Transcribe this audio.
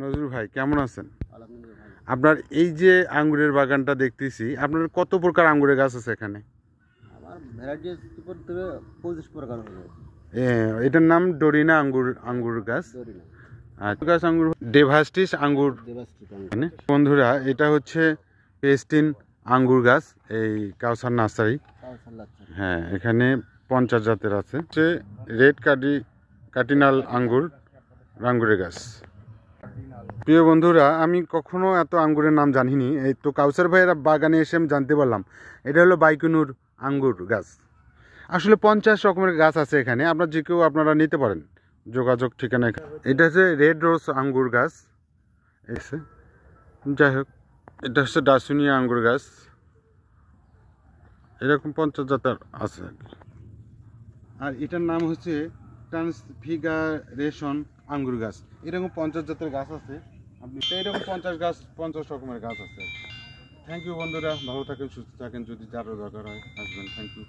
নজরুল ভাই কেমন আছেন? আলহামদুলিল্লাহ ভালো। আপনার এই যে আঙ্গুরের বাগানটা দেখতেছি, আপনার কত প্রকার আঙ্গুরের গাছ আছে এখানে? আমার ভ্যারাইটিস উপর থেকে 25 প্রকার হবে। এটার নাম ডোরিনা আঙ্গুর গাছ। ধরি না আর গাছ আঙ্গুর ডেভাস্টিস আঙ্গুর। দেবাস্ত্রিক এখানে বন্ধুরা এটা হচ্ছে পেস্টিন আঙ্গুর গাছ, এই কাউসার নার্সারি। হ্যাঁ, এখানে 50 জাতের আছে। হচ্ছে রেড কার্ডিনাল আঙ্গুরের গাছ। প্রিয় বন্ধুরা, আমি কখনো এত আঙ্গুরের নাম জানিনি। এই তো কাউসার ভাইয়ের বাগানে এসে আমি জানতে পারলাম এটা হলো বাইকুনুর আঙ্গুর গাছ। আসলে 50 রকমের গাছ আছে এখানে, আপনার যে কেউ আপনারা নিতে পারেন, যোগাযোগ ঠিকানা। এটা হচ্ছে রেড রোজ আঙ্গুর গাছ এসে, যাই হোক এটা হচ্ছে ডাসুনিয়া আঙ্গুর গাছ। এরকম 50 জাতের আছে। আর এটার নাম হচ্ছে ট্রান্সফিগারেশন আঙ্গুর গাছ। এরকম 50 জাতের গাছ আছে। আপনি তো এরকম 50 রকমের গাছ আছে। থ্যাংক ইউ বন্ধুরা, ভালো থাকেন, সুস্থ থাকেন। যদি যারও দরকার হয় আসবেন। Thank you.